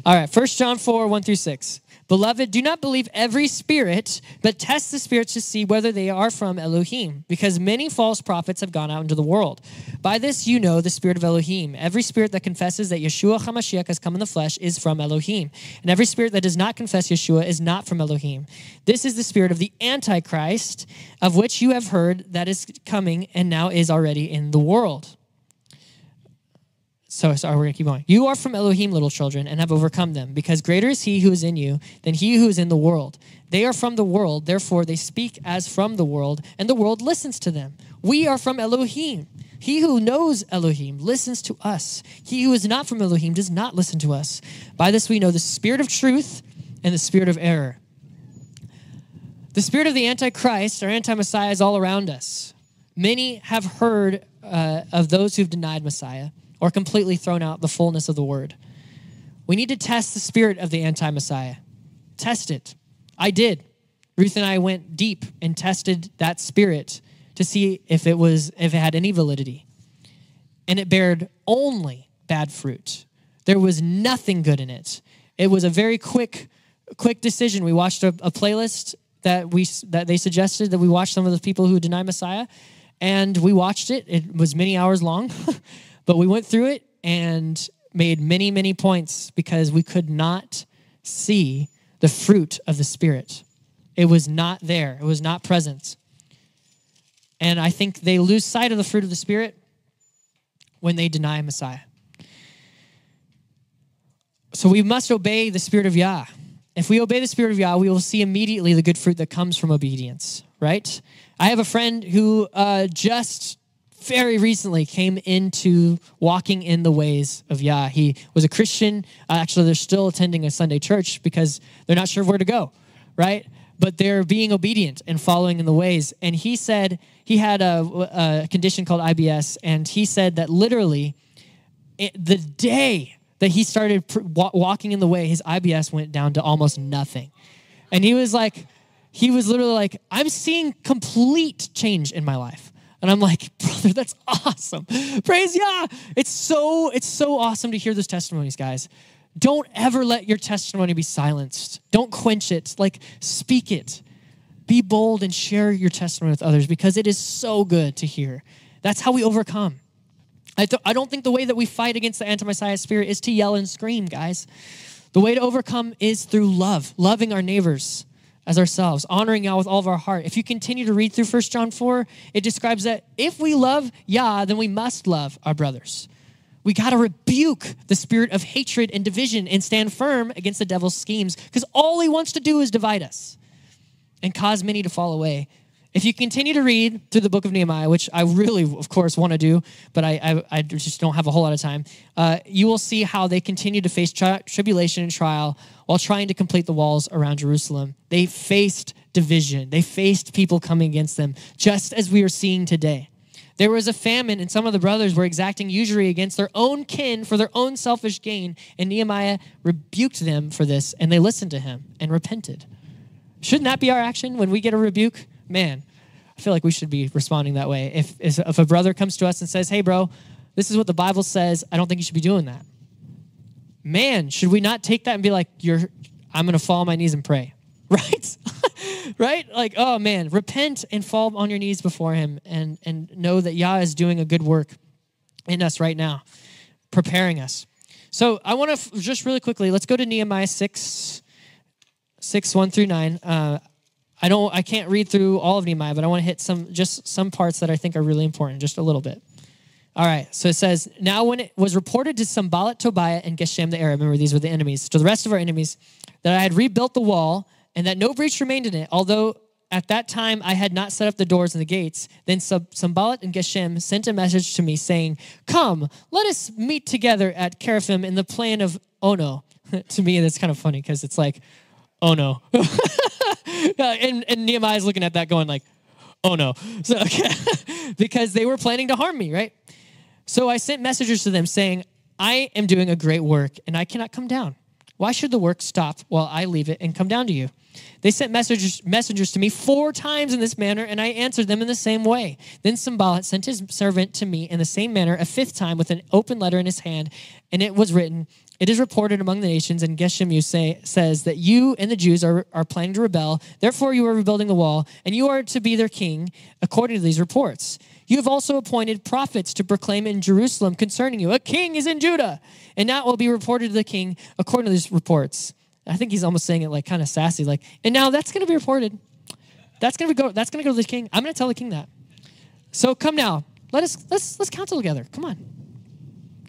All right, 1 John 4, 1-6. Beloved, do not believe every spirit, but test the spirits to see whether they are from Elohim, because many false prophets have gone out into the world. By this you know the spirit of Elohim. Every spirit that confesses that Yahshua Ha Maschiac has come in the flesh is from Elohim. And every spirit that does not confess Yeshua is not from Elohim. This is the spirit of the Antichrist, of which you have heard that is coming and now is already in the world. So we're going to keep going. You are from Elohim, little children, and have overcome them, because greater is he who is in you than he who is in the world. They are from the world, therefore they speak as from the world, and the world listens to them. We are from Elohim. He who knows Elohim listens to us. He who is not from Elohim does not listen to us. By this we know the spirit of truth and the spirit of error. The spirit of the Antichrist or anti-Messiah is all around us. Many have heard of those who've denied Messiah or completely thrown out the fullness of the word. We need to test the spirit of the anti-Messiah. Test it. I did. Ruth and I went deep and tested that spirit to see if it had any validity. And it bared only bad fruit. There was nothing good in it. It was a very quick decision. We watched a playlist that they suggested that we watch some of the people who deny Messiah, and we watched it. It was many hours long. But we went through it and made many, many points because we could not see the fruit of the Spirit. It was not there. It was not present. And I think they lose sight of the fruit of the Spirit when they deny Messiah. So we must obey the Spirit of Yah. If we obey the Spirit of Yah, we will see immediately the good fruit that comes from obedience, right? I have a friend who just very recently came into walking in the ways of Yah. He was a Christian. Actually, they're still attending a Sunday church because they're not sure where to go, right? But they're being obedient and following in the ways. And he said he had a condition called IBS, and he said that literally the day that he started walking in the way, his IBS went down to almost nothing. And he was literally like, I'm seeing complete change in my life. And I'm like, brother, that's awesome. Praise Yah. It's so awesome to hear those testimonies, guys. Don't ever let your testimony be silenced. Don't quench it. Like, speak it. Be bold and share your testimony with others because it is so good to hear. That's how we overcome. I don't think the way that we fight against the anti-Messiah spirit is to yell and scream, guys. The way to overcome is through love, loving our neighbors as ourselves, honoring Yah with all of our heart. If you continue to read through 1 John 4, it describes that if we love Yah, then we must love our brothers. We got to rebuke the spirit of hatred and division and stand firm against the devil's schemes because all he wants to do is divide us and cause many to fall away. If you continue to read through the book of Nehemiah, which I really, of course, want to do, but I just don't have a whole lot of time, you will see how they continue to face tribulation and trial while trying to complete the walls around Jerusalem. They faced division. They faced people coming against them, just as we are seeing today. There was a famine, and some of the brothers were exacting usury against their own kin for their own selfish gain, and Nehemiah rebuked them for this, and they listened to him and repented. Shouldn't that be our action when we get a rebuke? Man, I feel like we should be responding that way. If a brother comes to us and says, hey, bro, this is what the Bible says, I don't think you should be doing that. Man, should we not take that and be like, I'm going to fall on my knees and pray, right? Right? Like, oh man, repent and fall on your knees before him and know that Yah is doing a good work in us right now, preparing us. So I want to just really quickly, let's go to Nehemiah 6, 1 through 9. I can't read through all of Nehemiah, but I want to hit some parts that I think are really important, just a little bit. All right, so it says, now when it was reported to Sanballat, Tobiah, and Geshem the Arab, remember these were the enemies, to the rest of our enemies, that I had rebuilt the wall and that no breach remained in it, although at that time I had not set up the doors and the gates, then Sanballat and Geshem sent a message to me saying, come, let us meet together at Keraphim in the plain of Ono. To me, that's kind of funny because it's like, oh no. and Nehemiah's looking at that going like, oh no. So, okay. Because they were planning to harm me, right? So I sent messengers to them saying, I am doing a great work and I cannot come down. Why should the work stop while I leave it and come down to you? They sent messengers to me 4 times in this manner, and I answered them in the same way. Then Sanballat sent his servant to me in the same manner a 5th time with an open letter in his hand, and it was written, it is reported among the nations, and Geshem says that you and the Jews are planning to rebel. Therefore, you are rebuilding the wall, and you are to be their king, according to these reports. You have also appointed prophets to proclaim in Jerusalem concerning you. A king is in Judah, and now it will be reported to the king according to these reports. I think he's almost saying it like kind of sassy, like, and now that's going to be reported. That's going to go to the king. I'm going to tell the king that. So come now, let's counsel together. Come on.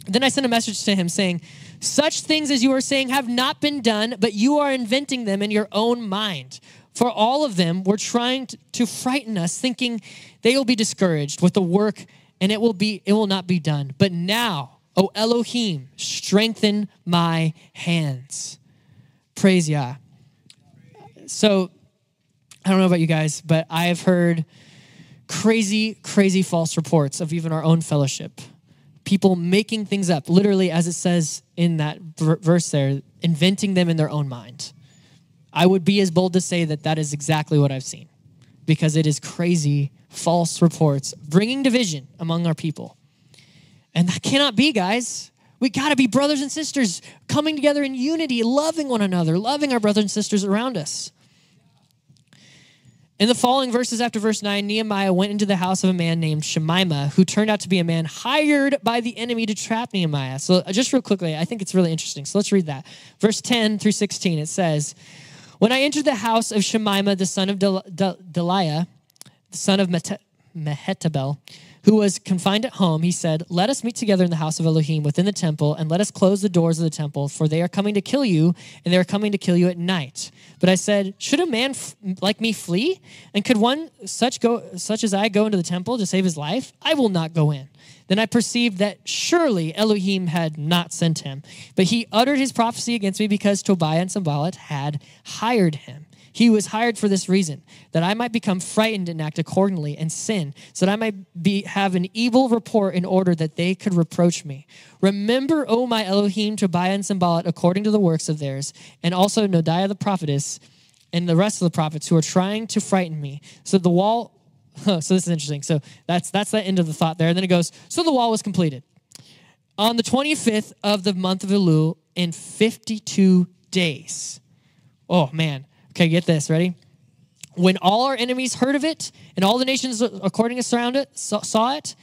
Then I sent a message to him saying, such things as you are saying have not been done, but you are inventing them in your own mind. For all of them were trying to frighten us, thinking they will be discouraged with the work and it will not be done. But now, O Elohim, strengthen my hands. Praise Yah. So, I don't know about you guys, but I have heard crazy, crazy false reports of even our own fellowship. People making things up, literally as it says in that verse there, inventing them in their own mind. I would be as bold to say that that is exactly what I've seen because it is crazy, false reports, bringing division among our people. And that cannot be, guys. We got to be brothers and sisters coming together in unity, loving one another, loving our brothers and sisters around us. In the following verses after verse 9, Nehemiah went into the house of a man named Shemaiah, who turned out to be a man hired by the enemy to trap Nehemiah. So just real quickly, I think it's really interesting. So let's read that. Verse 10 through 16, it says, when I entered the house of Shemaiah, the son of Delaiah, the son of Mehetabel, who was confined at home, he said, let us meet together in the house of Elohim within the temple, and let us close the doors of the temple, for they are coming to kill you, and they are coming to kill you at night. But I said, should a man like me flee? And could one such as I go into the temple to save his life? I will not go in. Then I perceived that surely Elohim had not sent him. But he uttered his prophecy against me because Tobiah and Sanballat had hired him. He was hired for this reason, that I might become frightened and act accordingly and sin, so that I might have an evil report in order that they could reproach me. Remember, O my Elohim, Tobiah and Sanballat, according to the works of theirs, and also Noadiah the prophetess and the rest of the prophets who are trying to frighten me, so that So this is interesting. So that's the end of the thought there. And then it goes, so the wall was completed on the 25th of the month of Elul in 52 days. Oh, man. Okay, get this. Ready? When all our enemies heard of it and all the nations according us around it saw it,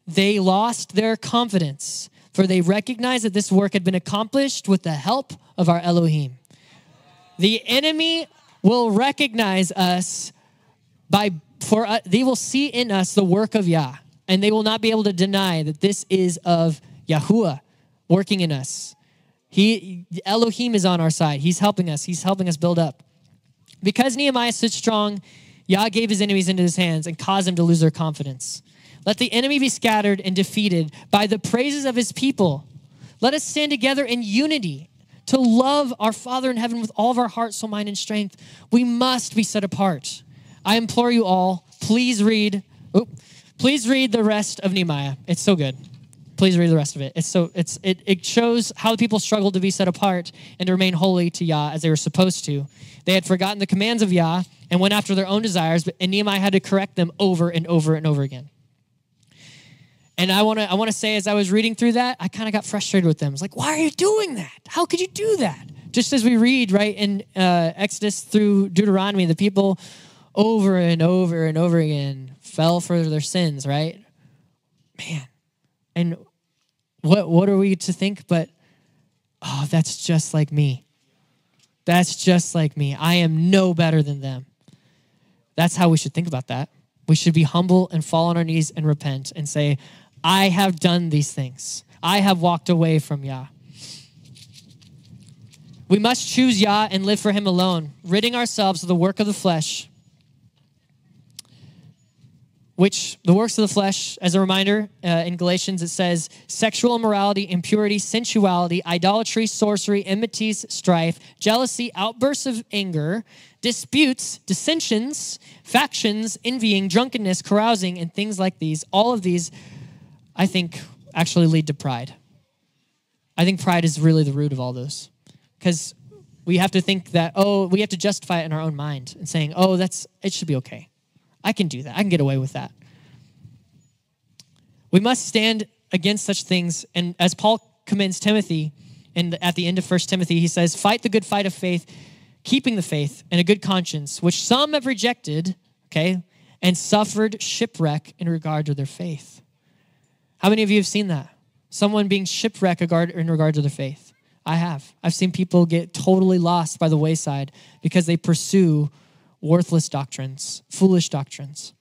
they lost their confidence, for they recognized that this work had been accomplished with the help of our Elohim. The enemy will recognize us they will see in us the work of Yah, and they will not be able to deny that this is of Yahuah working in us. Elohim is on our side. He's helping us. He's helping us build up. Because Nehemiah stood strong, Yah gave his enemies into his hands and caused them to lose their confidence. Let the enemy be scattered and defeated by the praises of his people. Let us stand together in unity to love our Father in heaven with all of our heart, soul, mind, and strength. We must be set apart. I implore you all, please read the rest of Nehemiah. It's so good. Please read the rest of it. It shows how the people struggled to be set apart and to remain holy to Yah as they were supposed to. They had forgotten the commands of Yah and went after their own desires, and Nehemiah had to correct them over and over and over again. And I want to say, as I was reading through that, I kind of got frustrated with them. I was like, why are you doing that? How could you do that? Just as we read, right, in Exodus through Deuteronomy, the people over and over and over again fell for their sins, right? Man. And what are we to think but, oh, that's just like me. That's just like me. I am no better than them. That's how we should think about that. We should be humble and fall on our knees and repent and say, I have done these things. I have walked away from Yah. We must choose Yah and live for him alone, ridding ourselves of the work of the flesh, which the works of the flesh, as a reminder, in Galatians, it says sexual immorality, impurity, sensuality, idolatry, sorcery, enmities, strife, jealousy, outbursts of anger, disputes, dissensions, factions, envying, drunkenness, carousing, and things like these. All of these, I think, actually lead to pride. I think pride is really the root of all those. Because we have to think that, we have to justify it in our own mind and saying, it should be okay. I can do that. I can get away with that. We must stand against such things. And as Paul commends Timothy, and at the end of 1 Timothy, he says, fight the good fight of faith, keeping the faith and a good conscience, which some have rejected, okay, and suffered shipwreck in regard to their faith. How many of you have seen that? Someone being shipwrecked in regard to their faith. I have. I've seen people get totally lost by the wayside because they pursue worthless doctrines, foolish doctrines.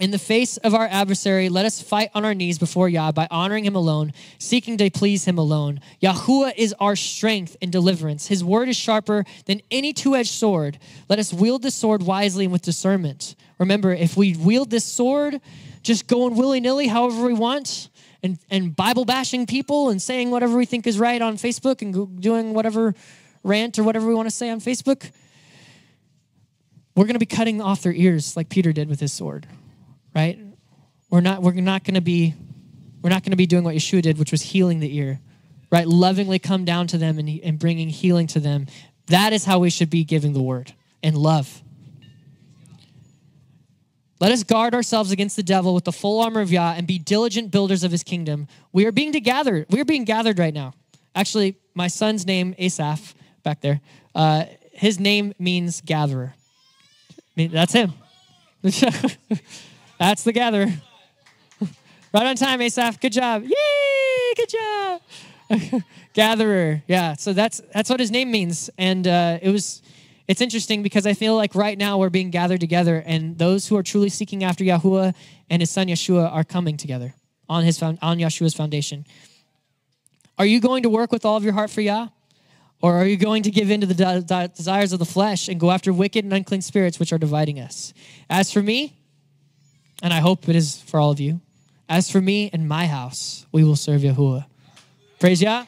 In the face of our adversary, let us fight on our knees before Yah by honoring him alone, seeking to please him alone. Yahuah is our strength and deliverance. His word is sharper than any two-edged sword. Let us wield the sword wisely and with discernment. Remember, if we wield this sword, just going willy-nilly however we want, and Bible bashing people and saying whatever we think is right on Facebook and doing whatever rant or whatever we want to say on Facebook, we're going to be cutting off their ears like Peter did with his sword, right? We're not going to be doing what Yeshua did, which was healing the ear, right? Lovingly come down to them and bringing healing to them. That is how we should be giving the word, in love. Let us guard ourselves against the devil with the full armor of Yah and be diligent builders of his kingdom. We are being gathered right now. Actually, my son's name, Asaph, back there, his name means gatherer. That's him. That's the gatherer. Right on time, Asaph. Good job. Yay! Good job. Gatherer. Yeah. So that's what his name means. And it's interesting because I feel like right now we're being gathered together, and those who are truly seeking after Yahuah and his son Yeshua are coming together on Yeshua's foundation. Are you going to work with all of your heart for Yah? Or are you going to give in to the desires of the flesh and go after wicked and unclean spirits which are dividing us? As for me, and I hope it is for all of you, as for me and my house, we will serve Yahuah. Praise Yah.